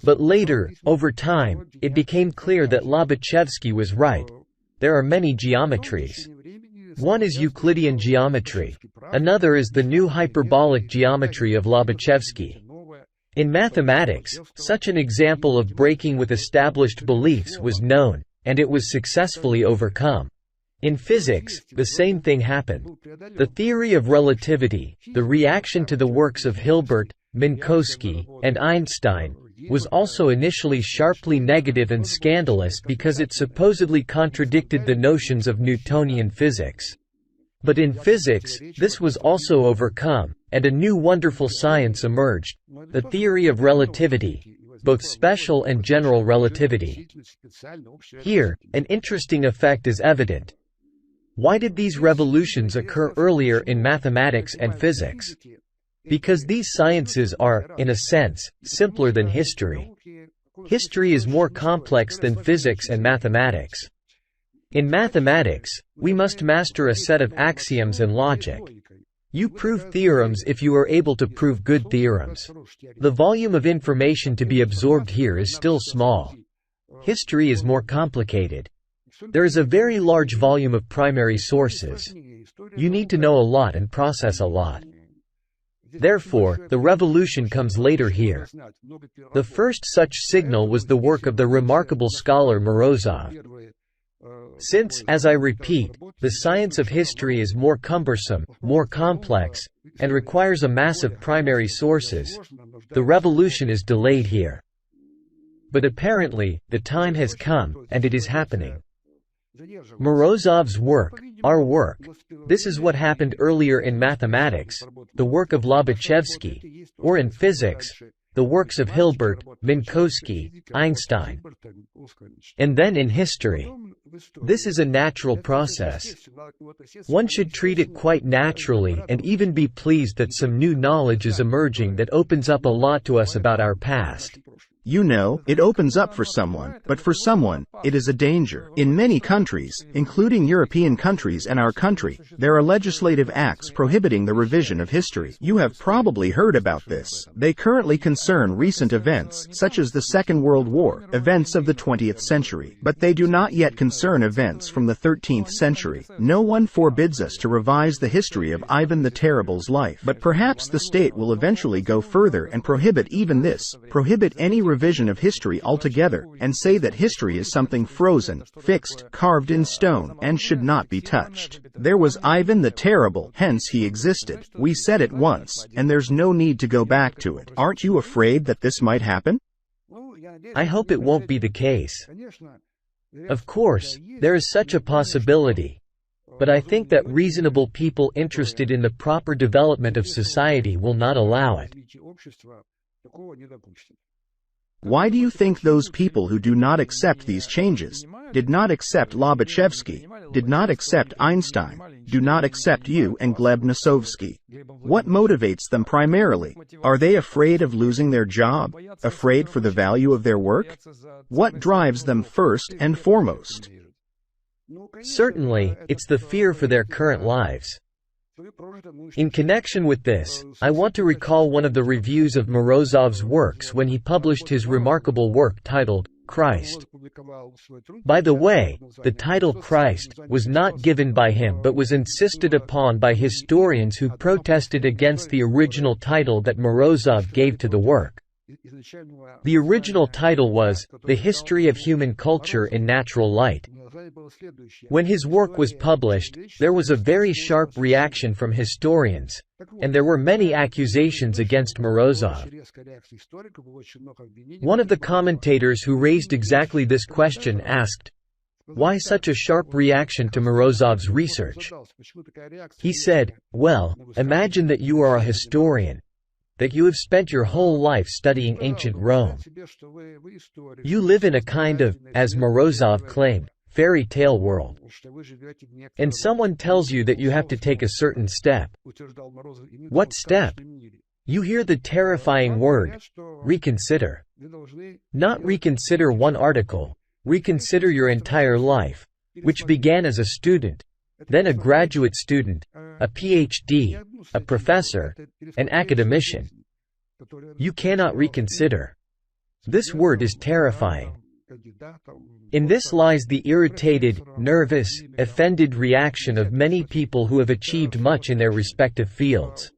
But later, over time, it became clear that Lobachevsky was right. There are many geometries. One is Euclidean geometry. Another is the new hyperbolic geometry of Lobachevsky. In mathematics, such an example of breaking with established beliefs was known, and it was successfully overcome. In physics, the same thing happened. The theory of relativity, the reaction to the works of Hilbert, Minkowski, and Einstein, was also initially sharply negative and scandalous because it supposedly contradicted the notions of Newtonian physics. But in physics, this was also overcome, and a new wonderful science emerged, the theory of relativity, both special and general relativity. Here, an interesting effect is evident. Why did these revolutions occur earlier in mathematics and physics? Because these sciences are, in a sense, simpler than history. History is more complex than physics and mathematics. In mathematics, we must master a set of axioms and logic. You prove theorems if you are able to prove good theorems. The volume of information to be absorbed here is still small. History is more complicated. There is a very large volume of primary sources. You need to know a lot and process a lot. Therefore, the revolution comes later here. The first such signal was the work of the remarkable scholar Morozov. Since, as I repeat, the science of history is more cumbersome, more complex, and requires a mass of primary sources, the revolution is delayed here. But apparently, the time has come, and it is happening. Morozov's work, our work, this is what happened earlier in mathematics, the work of Lobachevsky, or in physics, the works of Hilbert, Minkowski, Einstein. And then in history. This is a natural process. One should treat it quite naturally and even be pleased that some new knowledge is emerging that opens up a lot to us about our past. You know, it opens up for someone, but for someone, it is a danger. In many countries, including European countries and our country, there are legislative acts prohibiting the revision of history. You have probably heard about this. They currently concern recent events, such as the Second World War, events of the 20th century. But they do not yet concern events from the 13th century. No one forbids us to revise the history of Ivan the Terrible's life. But perhaps the state will eventually go further and prohibit even this, prohibit any revision of history altogether, and say that history is something frozen, fixed, carved in stone, and should not be touched. There was Ivan the Terrible, hence he existed. We said it once, and there's no need to go back to it. Aren't you afraid that this might happen? I hope it won't be the case. Of course, there is such a possibility. But I think that reasonable people interested in the proper development of society will not allow it. Why do you think those people who do not accept these changes, did not accept Lobachevsky, did not accept Einstein, do not accept you and Gleb Nosovsky? What motivates them primarily? Are they afraid of losing their job? Afraid for the value of their work? What drives them first and foremost? Certainly, it's the fear for their current lives. In connection with this, I want to recall one of the reviews of Morozov's works when he published his remarkable work titled, Christ. By the way, the title Christ was not given by him but was insisted upon by historians who protested against the original title that Morozov gave to the work. The original title was, The History of Human Culture in Natural Light. When his work was published, there was a very sharp reaction from historians, and there were many accusations against Morozov. One of the commentators who raised exactly this question asked, "Why such a sharp reaction to Morozov's research?" He said, "Well, imagine that you are a historian, that you have spent your whole life studying ancient Rome. You live in a kind of, as Morozov claimed, fairy tale world. And someone tells you that you have to take a certain step. What step? You hear the terrifying word, reconsider. Not reconsider one article, reconsider your entire life, which began as a student, then a graduate student, a PhD, a professor, an academician. You cannot reconsider. This word is terrifying. In this lies the irritated, nervous, offended reaction of many people who have achieved much in their respective fields.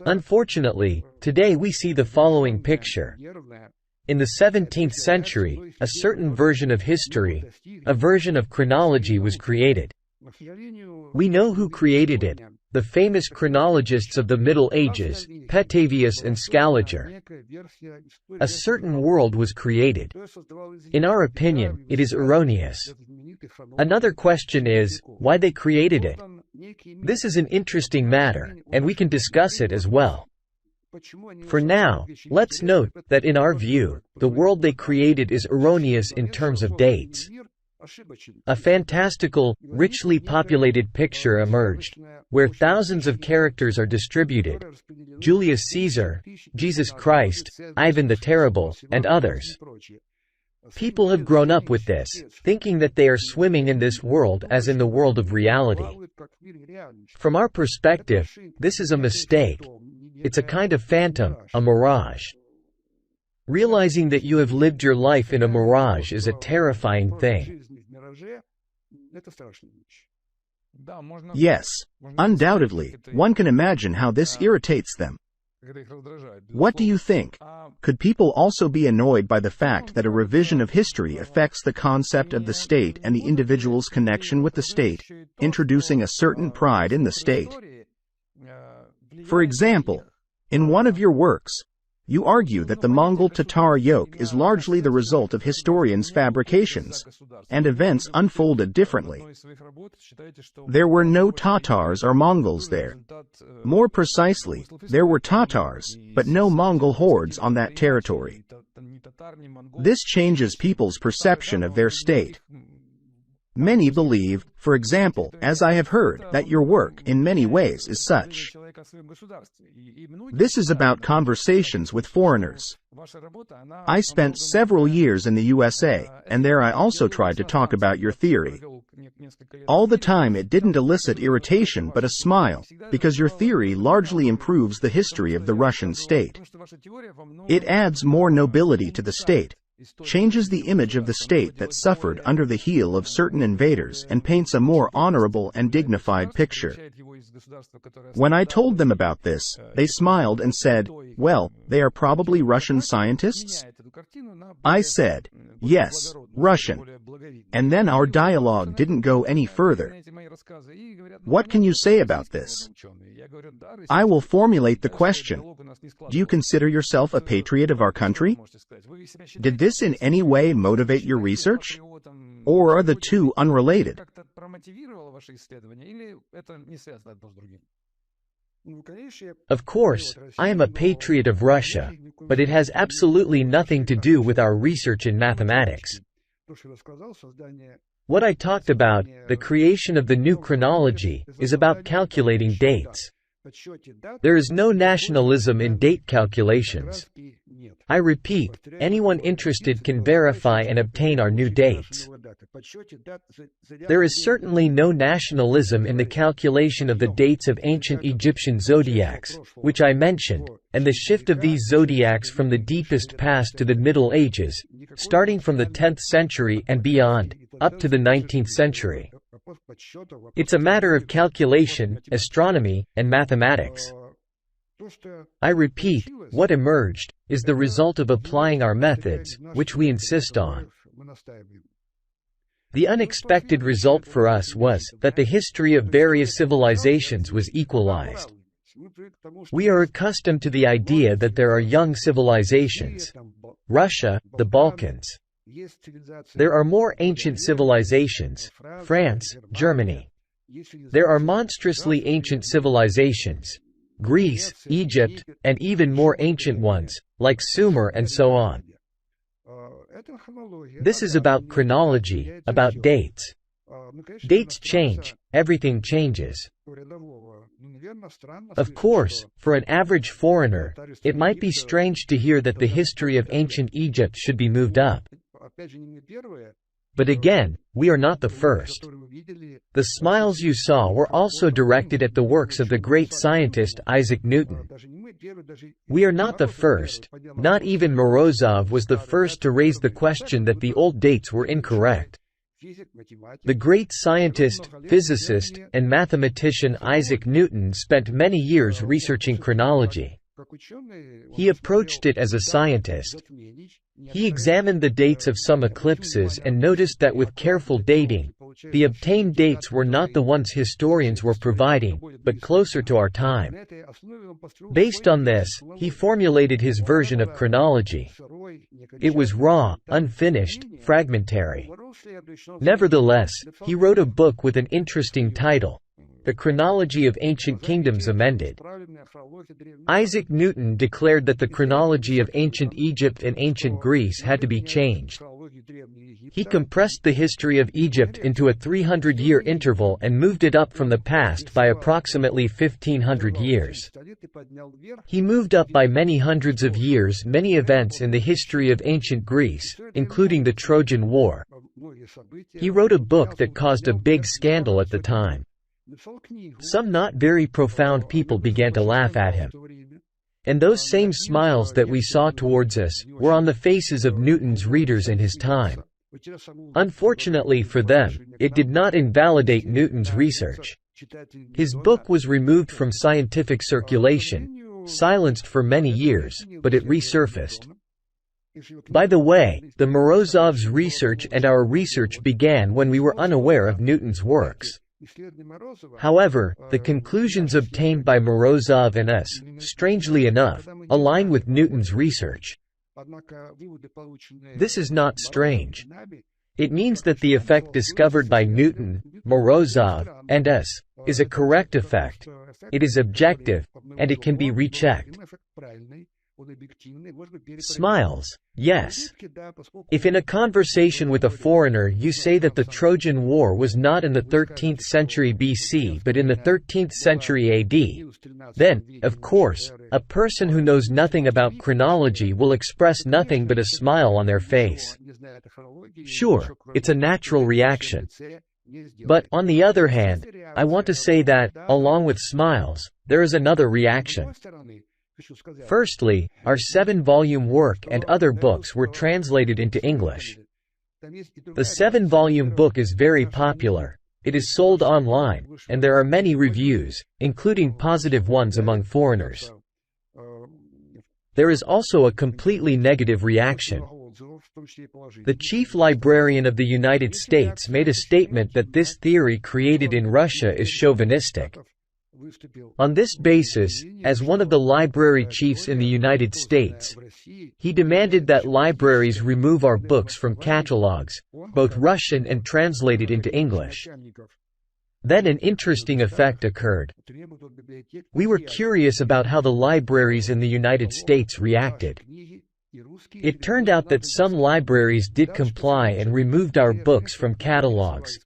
Unfortunately, today we see the following picture. In the 17th century, a certain version of history, a version of chronology was created. We know who created it, the famous chronologists of the Middle Ages, Petavius and Scaliger. A certain world was created. In our opinion, it is erroneous. Another question is, why they created it. This is an interesting matter, and we can discuss it as well. For now, let's note that in our view, the world they created is erroneous in terms of dates. A fantastical, richly populated picture emerged, where thousands of characters are distributed: Julius Caesar, Jesus Christ, Ivan the Terrible, and others. People have grown up with this, thinking that they are swimming in this world as in the world of reality. From our perspective, this is a mistake. It's a kind of phantom, a mirage. Realizing that you have lived your life in a mirage is a terrifying thing. Yes, undoubtedly, one can imagine how this irritates them. What do you think? Could people also be annoyed by the fact that a revision of history affects the concept of the state and the individual's connection with the state, introducing a certain pride in the state? For example, in one of your works, you argue that the Mongol-Tatar yoke is largely the result of historians' fabrications, and events unfolded differently. There were no Tatars or Mongols there. More precisely, there were Tatars, but no Mongol hordes on that territory. This changes people's perception of their state. Many believe, for example, as I have heard, that your work, in many ways, is such. This is about conversations with foreigners. I spent several years in the USA, and there I also tried to talk about your theory. All the time it didn't elicit irritation but a smile, because your theory largely improves the history of the Russian state. It adds more nobility to the state, changes the image of the state that suffered under the heel of certain invaders and paints a more honorable and dignified picture. When I told them about this, they smiled and said, "Well, they are probably Russian scientists?" I said, "Yes, Russian." And then our dialogue didn't go any further. What can you say about this? I will formulate the question. Do you consider yourself a patriot of our country? Did this in any way motivate your research? Or are the two unrelated? Of course, I am a patriot of Russia, but it has absolutely nothing to do with our research in mathematics. What I talked about, the creation of the new chronology, is about calculating dates. There is no nationalism in date calculations. I repeat, anyone interested can verify and obtain our new dates. There is certainly no nationalism in the calculation of the dates of ancient Egyptian zodiacs, which I mentioned, and the shift of these zodiacs from the deepest past to the Middle Ages, starting from the 10th century and beyond, up to the 19th century. It's a matter of calculation, astronomy, and mathematics. I repeat, what emerged is the result of applying our methods, which we insist on. The unexpected result for us was that the history of various civilizations was equalized. We are accustomed to the idea that there are young civilizations. Russia, the Balkans. There are more ancient civilizations, France, Germany. There are monstrously ancient civilizations, Greece, Egypt, and even more ancient ones, like Sumer and so on. This is about chronology, about dates. Dates change, everything changes. Of course, for an average foreigner, it might be strange to hear that the history of ancient Egypt should be moved up. But again, we are not the first. The smiles you saw were also directed at the works of the great scientist Isaac Newton. We are not the first, not even Morozov was the first to raise the question that the old dates were incorrect. The great scientist, physicist, and mathematician Isaac Newton spent many years researching chronology. He approached it as a scientist. He examined the dates of some eclipses and noticed that with careful dating, the obtained dates were not the ones historians were providing, but closer to our time. Based on this, he formulated his version of chronology. It was raw, unfinished, fragmentary. Nevertheless, he wrote a book with an interesting title, The Chronology of Ancient Kingdoms Amended. Isaac Newton declared that the chronology of ancient Egypt and ancient Greece had to be changed. He compressed the history of Egypt into a 300-year interval and moved it up from the past by approximately 1500 years. He moved up by many hundreds of years many events in the history of ancient Greece, including the Trojan War. He wrote a book that caused a big scandal at the time. Some not very profound people began to laugh at him. And those same smiles that we saw towards us were on the faces of Newton's readers in his time. Unfortunately for them, it did not invalidate Newton's research. His book was removed from scientific circulation, silenced for many years, but it resurfaced. By the way, the Morozov's research and our research began when we were unaware of Newton's works. However, the conclusions obtained by Morozov and us, strangely enough, align with Newton's research. This is not strange. It means that the effect discovered by Newton, Morozov, and us, is a correct effect. It is objective, and it can be rechecked. Smiles. Yes. If in a conversation with a foreigner you say that the Trojan War was not in the 13th century BC but in the 13th century AD, then, of course, a person who knows nothing about chronology will express nothing but a smile on their face. Sure, it's a natural reaction. But, on the other hand, I want to say that, along with smiles, there is another reaction. Firstly, our 7-volume work and other books were translated into English. The 7-volume book is very popular. It is sold online, and there are many reviews, including positive ones among foreigners. There is also a completely negative reaction. The chief librarian of the United States made a statement that this theory created in Russia is chauvinistic. On this basis, as one of the library chiefs in the United States, he demanded that libraries remove our books from catalogs, both Russian and translated into English. Then an interesting effect occurred. We were curious about how the libraries in the United States reacted. It turned out that some libraries did comply and removed our books from catalogs,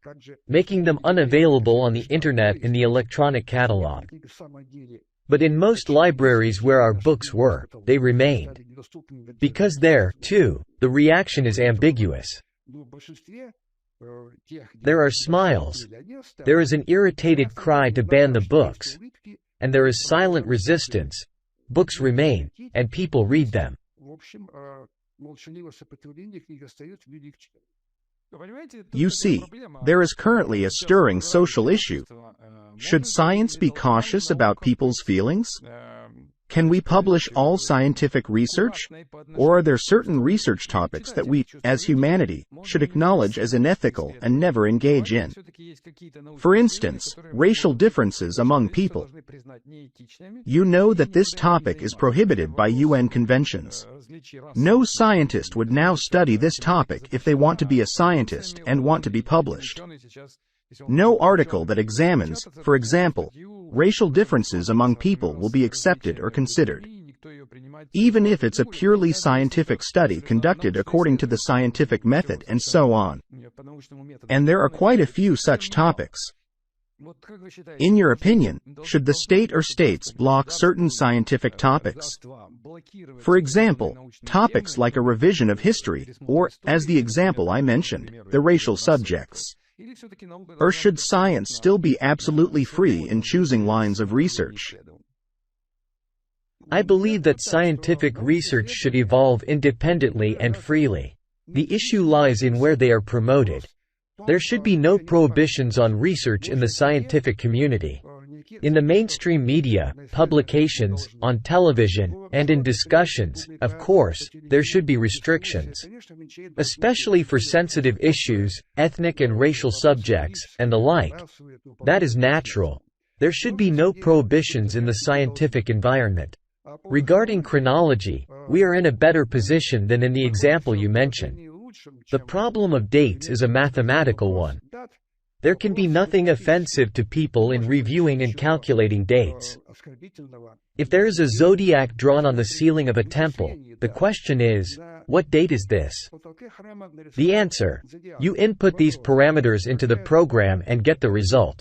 making them unavailable on the Internet in the electronic catalog. But in most libraries where our books were, they remained. Because there, too, the reaction is ambiguous. There are smiles, there is an irritated cry to ban the books, and there is silent resistance. Books remain, and people read them. You see, there is currently a stirring social issue. Should science be cautious about people's feelings? Can we publish all scientific research? Or are there certain research topics that we, as humanity, should acknowledge as unethical and never engage in? For instance, racial differences among people. You know that this topic is prohibited by UN conventions. No scientist would now study this topic if they want to be a scientist and want to be published. No article that examines, for example, racial differences among people will be accepted or considered, even if it's a purely scientific study conducted according to the scientific method and so on. And there are quite a few such topics. In your opinion, should the state or states block certain scientific topics? For example, topics like a revision of history, or, as the example I mentioned, the racial subjects. Or should science still be absolutely free in choosing lines of research? I believe that scientific research should evolve independently and freely. The issue lies in where they are promoted. There should be no prohibitions on research in the scientific community. In the mainstream media, publications, on television, and in discussions, of course, there should be restrictions. Especially for sensitive issues, ethnic and racial subjects, and the like. That is natural. There should be no prohibitions in the scientific environment. Regarding chronology, we are in a better position than in the example you mentioned. The problem of dates is a mathematical one. There can be nothing offensive to people in reviewing and calculating dates. If there is a zodiac drawn on the ceiling of a temple, the question is, what date is this? The answer: you input these parameters into the program and get the result.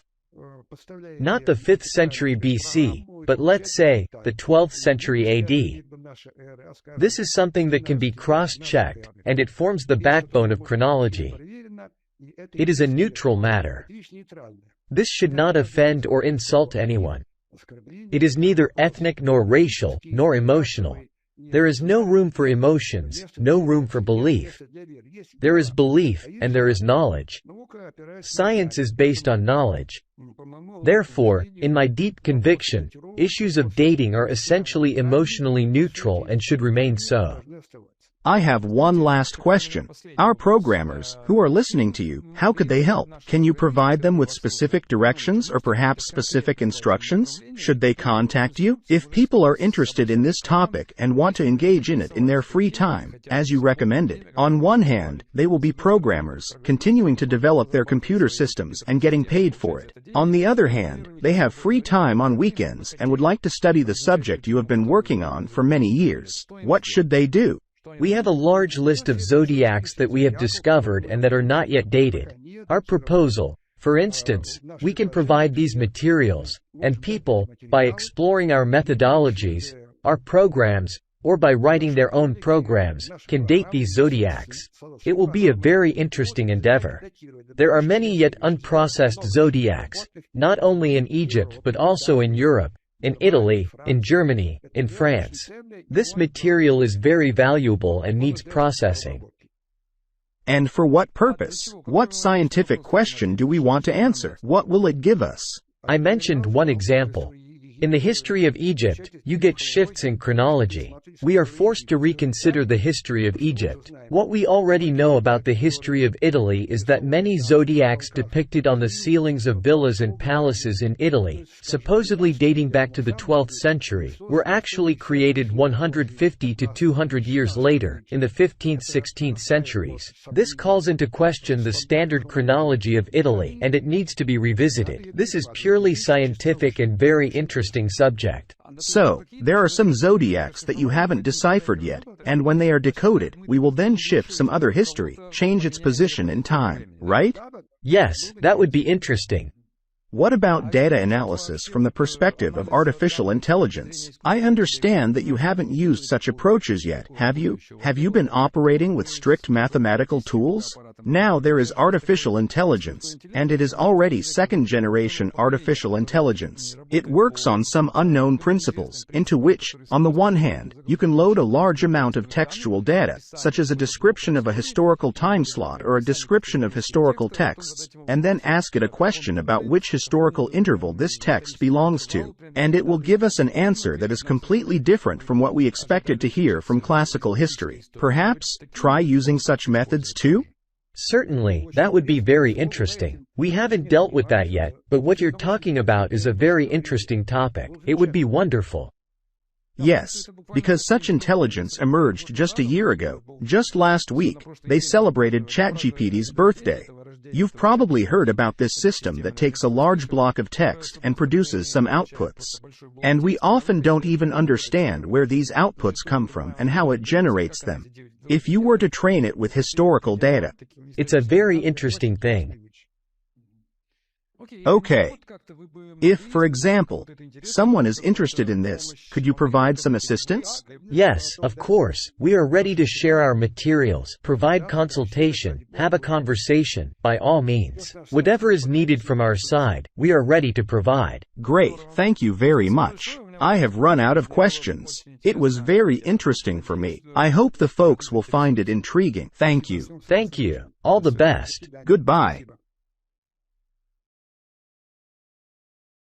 Not the 5th century BC, but let's say, the 12th century AD. This is something that can be cross-checked, and it forms the backbone of chronology. It is a neutral matter. This should not offend or insult anyone. It is neither ethnic nor racial, nor emotional. There is no room for emotions, no room for belief. There is belief, and there is knowledge. Science is based on knowledge. Therefore, in my deep conviction, issues of dating are essentially emotionally neutral and should remain so. I have one last question. Our programmers, who are listening to you, how could they help? Can you provide them with specific directions or perhaps specific instructions? Should they contact you? If people are interested in this topic and want to engage in it in their free time, as you recommended, on one hand, they will be programmers, continuing to develop their computer systems and getting paid for it. On the other hand, they have free time on weekends and would like to study the subject you have been working on for many years. What should they do? We have a large list of zodiacs that we have discovered and that are not yet dated. Our proposal, for instance, we can provide these materials, and people, by exploring our methodologies, our programs, or by writing their own programs, can date these zodiacs. It will be a very interesting endeavor. There are many yet unprocessed zodiacs, not only in Egypt but also in Europe, in Italy, in Germany, in France. This material is very valuable and needs processing. And for what purpose? What scientific question do we want to answer? What will it give us? I mentioned one example. In the history of Egypt, you get shifts in chronology. We are forced to reconsider the history of Egypt. What we already know about the history of Italy is that many zodiacs depicted on the ceilings of villas and palaces in Italy, supposedly dating back to the 12th century, were actually created 150 to 200 years later, in the 15th–16th centuries. This calls into question the standard chronology of Italy, and it needs to be revisited. This is purely scientific and very interesting subject. So, there are some zodiacs that you haven't deciphered yet, and when they are decoded, we will then shift some other history, change its position in time, right? Yes, that would be interesting. What about data analysis from the perspective of artificial intelligence? I understand that you haven't used such approaches yet, have you? Have you been operating with strict mathematical tools? Now there is artificial intelligence, and it is already second-generation artificial intelligence. It works on some unknown principles, into which, on the one hand, you can load a large amount of textual data, such as a description of a historical time slot or a description of historical texts, and then ask it a question about which historical interval this text belongs to, and it will give us an answer that is completely different from what we expected to hear from classical history. Perhaps, try using such methods too? Certainly, that would be very interesting. We haven't dealt with that yet, but what you're talking about is a very interesting topic. It would be wonderful. Yes, because such intelligence emerged just a year ago. Just last week, they celebrated ChatGPT's birthday. You've probably heard about this system that takes a large block of text and produces some outputs. And we often don't even understand where these outputs come from and how it generates them. If you were to train it with historical data, it's a very interesting thing. Okay. If, for example, someone is interested in this, could you provide some assistance? Yes, of course. We are ready to share our materials, provide consultation, have a conversation, by all means. Whatever is needed from our side, we are ready to provide. Great, thank you very much. I have run out of questions. It was very interesting for me. I hope the folks will find it intriguing. Thank you. Thank you. All the best. Goodbye.